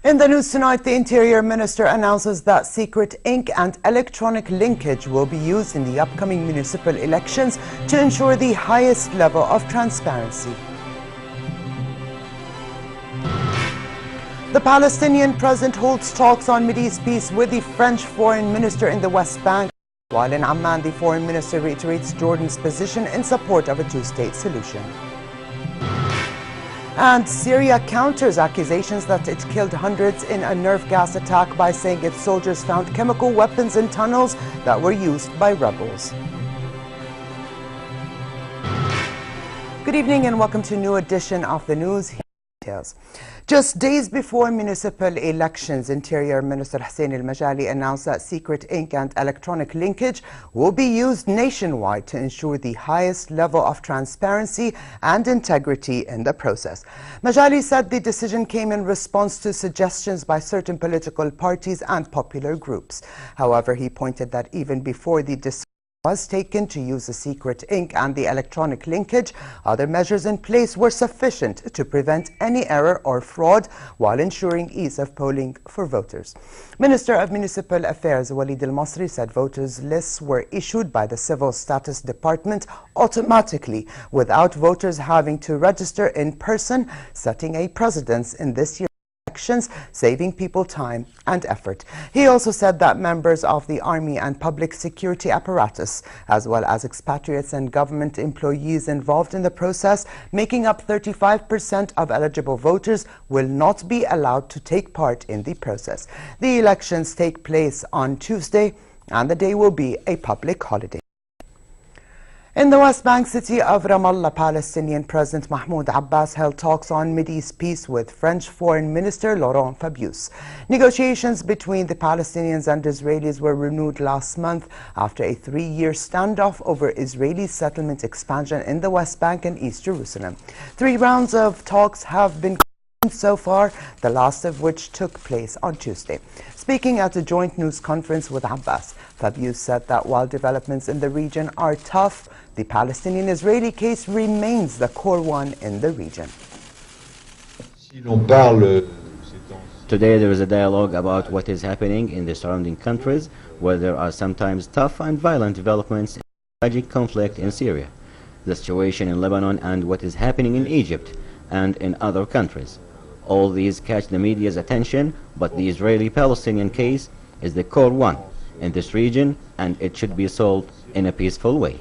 In the news tonight, the Interior Minister announces that secret ink and electronic linkage will be used in the upcoming municipal elections to ensure the highest level of transparency. The Palestinian president holds talks on Mideast peace with the French foreign minister in the West Bank, while in Amman, the foreign minister reiterates Jordan's position in support of a two-state solution. And Syria counters accusations that it killed hundreds in a nerve gas attack by saying its soldiers found chemical weapons in tunnels that were used by rebels. Good evening and welcome to a new edition of the news. Details. Just days before municipal elections, Interior Minister Hussein Al-Majali announced that secret ink and electronic linkage will be used nationwide to ensure the highest level of transparency and integrity in the process. Majali said the decision came in response to suggestions by certain political parties and popular groups. However, he pointed that even before the decision was taken to use the secret ink and the electronic linkage, other measures in place were sufficient to prevent any error or fraud while ensuring ease of polling for voters. Minister of Municipal Affairs Walid Al-Masri said voters' lists were issued by the Civil Status Department automatically without voters having to register in person, setting a precedent in this year's elections, saving people time and effort. He also said that members of the army and public security apparatus, as well as expatriates and government employees involved in the process, making up 35% of eligible voters, will not be allowed to take part in the process. The elections take place on Tuesday, and the day will be a public holiday. In the West Bank city of Ramallah, Palestinian President Mahmoud Abbas held talks on Mideast peace with French Foreign Minister Laurent Fabius. Negotiations between the Palestinians and Israelis were renewed last month after a 3-year standoff over Israeli settlement expansion in the West Bank and East Jerusalem. 3 rounds of talks have been so far, the last of which took place on Tuesday. Speaking at a joint news conference with Abbas, Fabius said that while developments in the region are tough, the Palestinian-Israeli case remains the core one in the region. Today there is a dialogue about what is happening in the surrounding countries, where there are sometimes tough and violent developments in the tragic conflict in Syria, the situation in Lebanon, and what is happening in Egypt and in other countries. All these catch the media's attention, but the Israeli-Palestinian case is the core one in this region, and it should be solved in a peaceful way.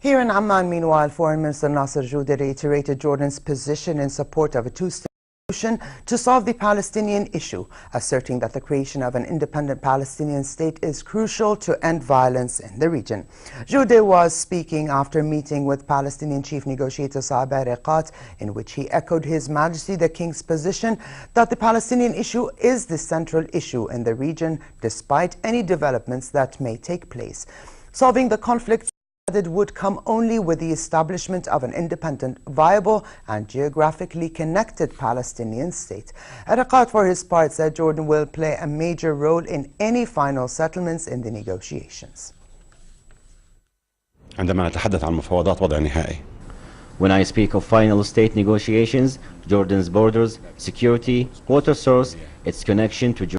Here in Amman, meanwhile, Foreign Minister Nasser Joudi reiterated Jordan's position in support of a two-state solution to solve the Palestinian issue, asserting that the creation of an independent Palestinian state is crucial to end violence in the region. Joudi was speaking after meeting with Palestinian Chief Negotiator Saeb Erekat, in which he echoed His Majesty the King's position that the Palestinian issue is the central issue in the region, despite any developments that may take place. Solving the conflict would come only with the establishment of an independent, viable and geographically connected Palestinian state. Erekat, for his part, said Jordan will play a major role in any final settlements in the negotiations. عندما نتحدث عن مفاوضات وضع نهائي. When I speak of final state negotiations, Jordan's borders, security, water source, its connection to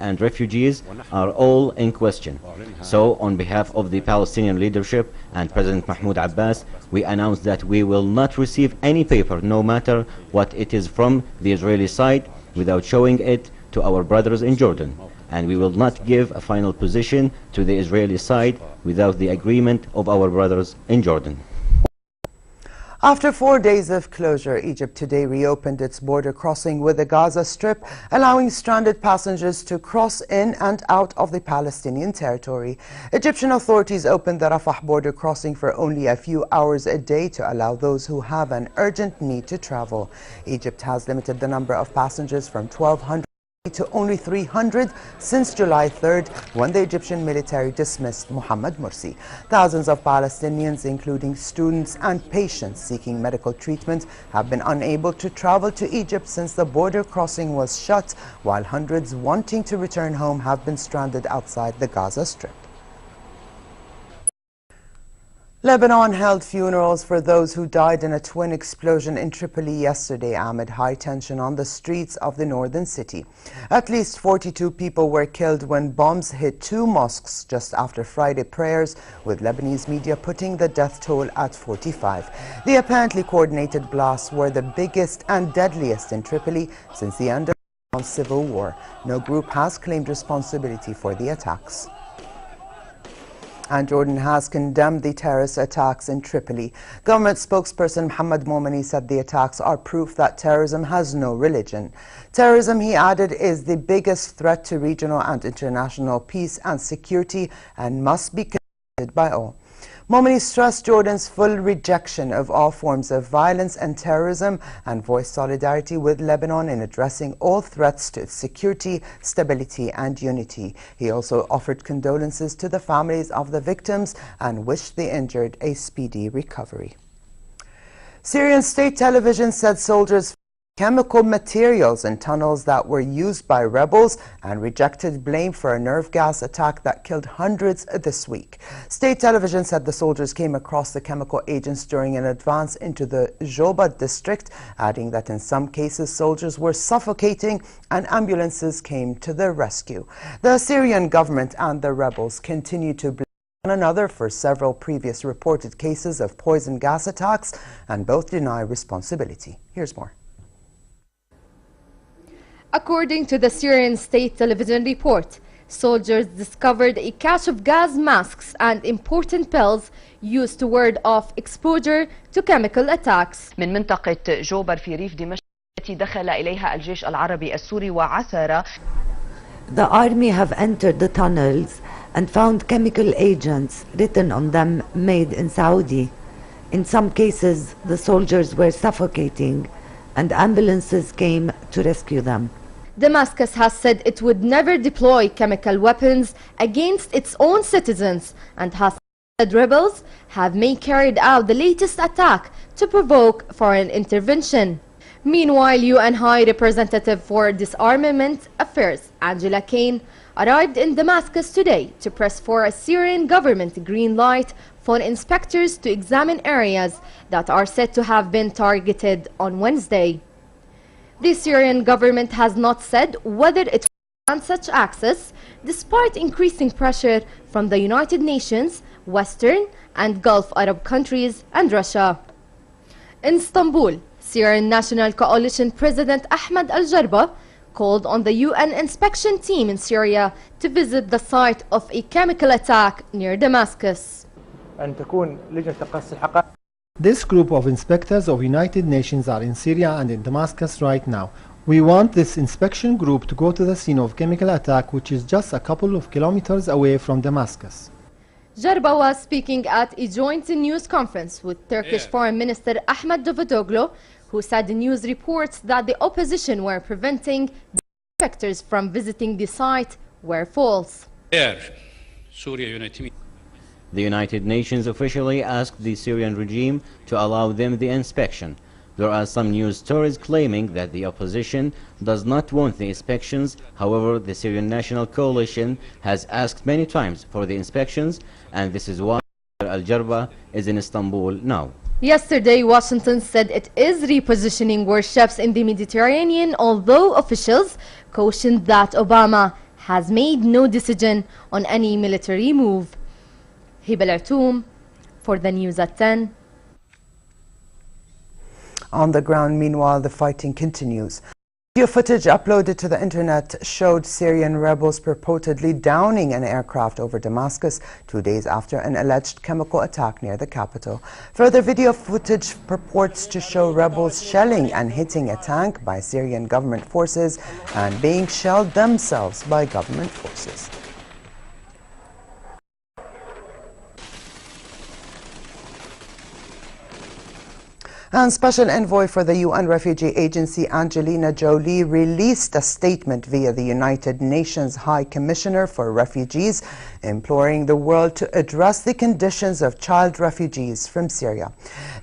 and refugees are all in question. So, on behalf of the Palestinian leadership and President Mahmoud Abbas, we announce that we will not receive any paper, no matter what it is from the Israeli side, without showing it to our brothers in Jordan. And we will not give a final position to the Israeli side without the agreement of our brothers in Jordan. After 4 days of closure, Egypt today reopened its border crossing with the Gaza Strip, allowing stranded passengers to cross in and out of the Palestinian territory. Egyptian authorities opened the Rafah border crossing for only a few hours a day to allow those who have an urgent need to travel. Egypt has limited the number of passengers from 1,200 to only 300 since July 3rd, when the Egyptian military dismissed Mohammed Morsi. Thousands of Palestinians, including students and patients seeking medical treatment, have been unable to travel to Egypt since the border crossing was shut, while hundreds wanting to return home have been stranded outside the Gaza Strip. Lebanon held funerals for those who died in a twin explosion in Tripoli yesterday amid high tension on the streets of the northern city. At least 42 people were killed when bombs hit two mosques just after Friday prayers, with Lebanese media putting the death toll at 45. The apparently coordinated blasts were the biggest and deadliest in Tripoli since the end of the civil war. No group has claimed responsibility for the attacks. And Jordan has condemned the terrorist attacks in Tripoli. Government spokesperson Mohammed Momani said the attacks are proof that terrorism has no religion. Terrorism, he added, is the biggest threat to regional and international peace and security and must be combated by all. Momani stressed Jordan's full rejection of all forms of violence and terrorism and voiced solidarity with Lebanon in addressing all threats to its security, stability and unity. He also offered condolences to the families of the victims and wished the injured a speedy recovery. Syrian state television said soldiers chemical materials in tunnels that were used by rebels and rejected blame for a nerve gas attack that killed hundreds this week. State television said the soldiers came across the chemical agents during an advance into the Joba district, adding that in some cases soldiers were suffocating and ambulances came to their rescue. The Syrian government and the rebels continue to blame one another for several previous reported cases of poison gas attacks, and both deny responsibility. Here's more. According to the Syrian state television report, soldiers discovered a cache of gas masks and important pills used to ward off exposure to chemical attacks. من منطقة جوبر في ريف دمشق التي دخل إليها الجيش العربي السوري وعثر. The army have entered the tunnels and found chemical agents written on them made in Saudi. In some cases, the soldiers were suffocating and ambulances came to rescue them. Damascus has said it would never deploy chemical weapons against its own citizens and has said rebels have carried out the latest attack to provoke foreign intervention. Meanwhile, UN High Representative for Disarmament Affairs Angela Kane arrived in Damascus today to press for a Syrian government green light for inspectors to examine areas that are said to have been targeted on Wednesday. The Syrian government has not said whether it will grant such access, despite increasing pressure from the United Nations, Western and Gulf Arab countries and Russia. In Istanbul, Syrian National Coalition President Ahmed al-Jarba called on the UN inspection team in Syria to visit the site of a chemical attack near Damascus. This group of inspectors of United Nations are in Syria and in Damascus right now. We want this inspection group to go to the scene of chemical attack, which is just a couple of kilometers away from Damascus. Jarba was speaking at a joint news conference with Turkish Foreign Minister Ahmed Davutoglu, who said the news reports that the opposition were preventing the inspectors from visiting the site were false. The United Nations officially asked the Syrian regime to allow them the inspection. There are some news stories claiming that the opposition does not want the inspections. However, the Syrian National Coalition has asked many times for the inspections, and this is why al-Jarba is in Istanbul now. Yesterday, Washington said it is repositioning warships in the Mediterranean, although officials cautioned that Obama has made no decision on any military move. Hiba Al-Artoum for the news at 10. On the ground, meanwhile, the fighting continues. Video footage uploaded to the internet showed Syrian rebels purportedly downing an aircraft over Damascus 2 days after an alleged chemical attack near the capital. Further video footage purports to show rebels shelling and hitting a tank by Syrian government forces and being shelled themselves by government forces. And Special Envoy for the UN Refugee Agency Angelina Jolie released a statement via the United Nations High Commissioner for Refugees, imploring the world to address the conditions of child refugees from Syria.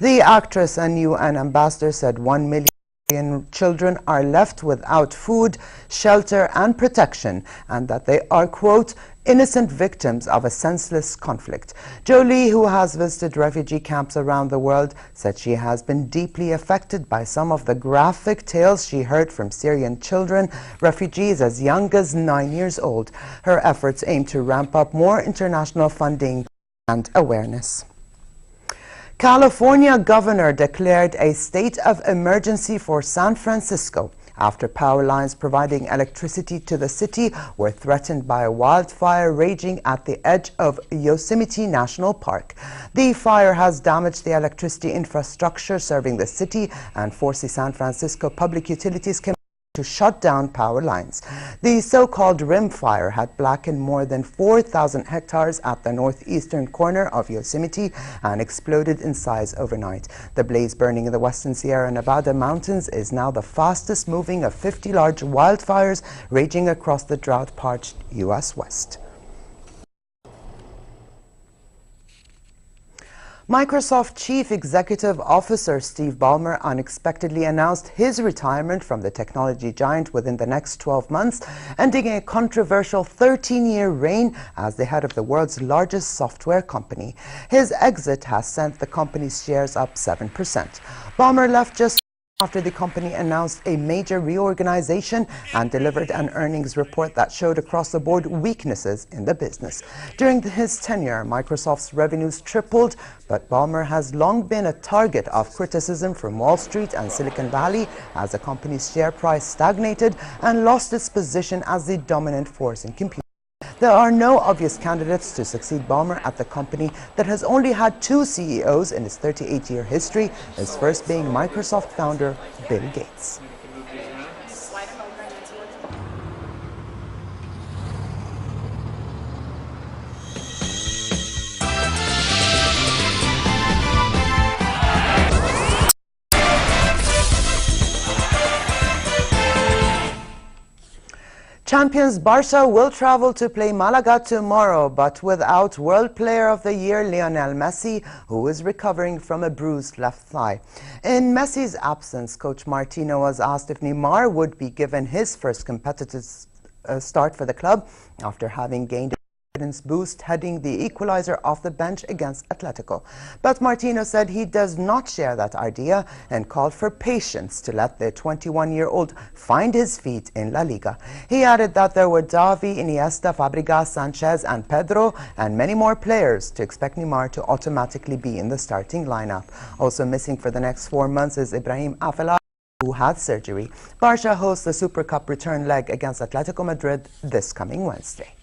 The actress and UN ambassador said 1 million children are left without food, shelter and protection, and that they are, quote, innocent victims of a senseless conflict. Jolie, who has visited refugee camps around the world, said she has been deeply affected by some of the graphic tales she heard from Syrian children, refugees as young as 9 years old. Her efforts aim to ramp up more international funding and awareness. California governor declared a state of emergency for San Francisco after power lines providing electricity to the city were threatened by a wildfire raging at the edge of Yosemite National Park. The fire has damaged the electricity infrastructure serving the city and forced the San Francisco Public Utilities Commission to shut down power lines. The so-called rim fire had blackened more than 4,000 hectares at the northeastern corner of Yosemite and exploded in size overnight. The blaze burning in the western Sierra Nevada mountains is now the fastest moving of 50 large wildfires raging across the drought-parched U.S. West. Microsoft Chief Executive Officer Steve Ballmer unexpectedly announced his retirement from the technology giant within the next 12 months, ending a controversial 13-year reign as the head of the world's largest software company. His exit has sent the company's shares up 7%. Ballmer left just after the company announced a major reorganization and delivered an earnings report that showed across-the-board weaknesses in the business. During his tenure, Microsoft's revenues tripled, but Ballmer has long been a target of criticism from Wall Street and Silicon Valley as the company's share price stagnated and lost its position as the dominant force in computing. There are no obvious candidates to succeed Ballmer at the company that has only had 2 CEOs in its 38-year history, his first being Microsoft founder Bill Gates. Champions Barca will travel to play Malaga tomorrow, but without World Player of the Year Lionel Messi, who is recovering from a bruised left thigh. In Messi's absence, Coach Martino was asked if Neymar would be given his first competitive start for the club after having gained boost heading the equalizer off the bench against Atletico. But Martino said he does not share that idea and called for patience to let the 21-year-old find his feet in La Liga. He added that there were Xavi, Iniesta, Fabregas, Sanchez and Pedro and many more players to expect Neymar to automatically be in the starting lineup. Also missing for the next 4 months is Ibrahim Afellay, who had surgery. Barca hosts the Super Cup return leg against Atletico Madrid this coming Wednesday.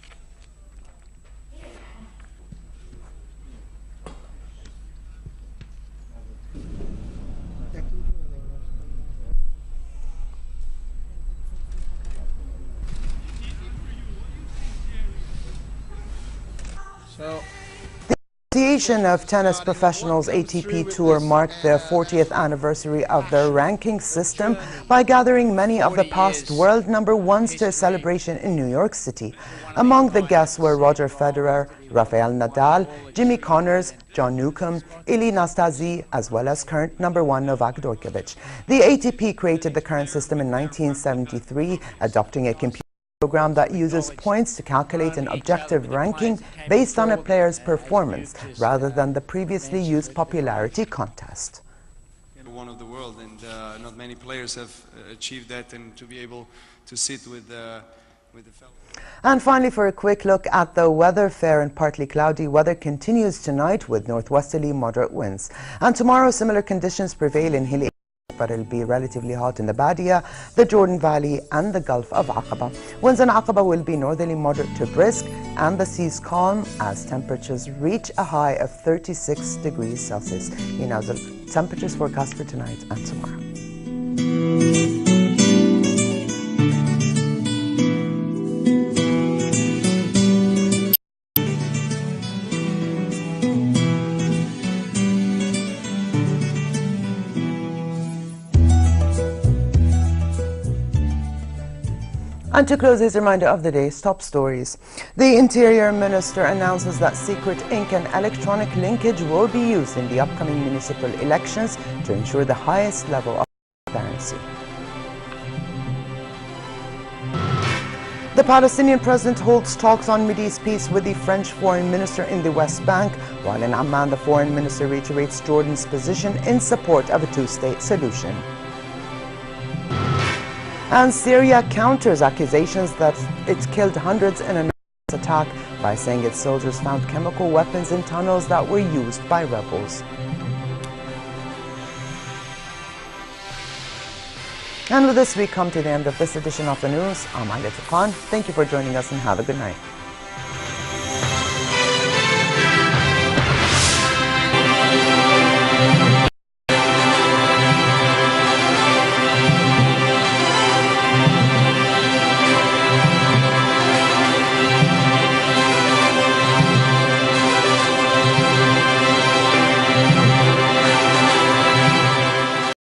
The Association of Tennis Professionals ATP Tour marked their 40th anniversary of their ranking system by gathering many of the past world #1s to a celebration in New York City. Among the guests were Roger Federer, Rafael Nadal, Jimmy Connors, John Newcombe, Ilie Nastase, as well as current #1 Novak Djokovic. The ATP created the current system in 1973, adopting a computer program that uses points to calculate an objective ranking based on a player's performance rather than the previously used popularity contest. One of the world, and not many players have achieved that, and to be able to sit with the fellow. And finally, for a quick look at the weather, fair and partly cloudy weather continues tonight with northwesterly moderate winds. And tomorrow, similar conditions prevail in hilly, but it'll be relatively hot in the Badia, the Jordan Valley and the Gulf of Aqaba. Winds in Aqaba will be northerly moderate to brisk and the seas calm as temperatures reach a high of 36 degrees Celsius. You know, the temperatures forecast for tonight and tomorrow. And to close, this reminder of the day's top stories. The Interior Minister announces that secret ink and electronic linkage will be used in the upcoming municipal elections to ensure the highest level of transparency. The Palestinian president holds talks on Mideast peace with the French foreign minister in the West Bank, while in Amman the foreign minister reiterates Jordan's position in support of a two-state solution. And Syria counters accusations that it killed hundreds in an attack by saying its soldiers found chemical weapons in tunnels that were used by rebels. And with this, we come to the end of this edition of the news. I'm Aida Khan. Thank you for joining us and have a good night.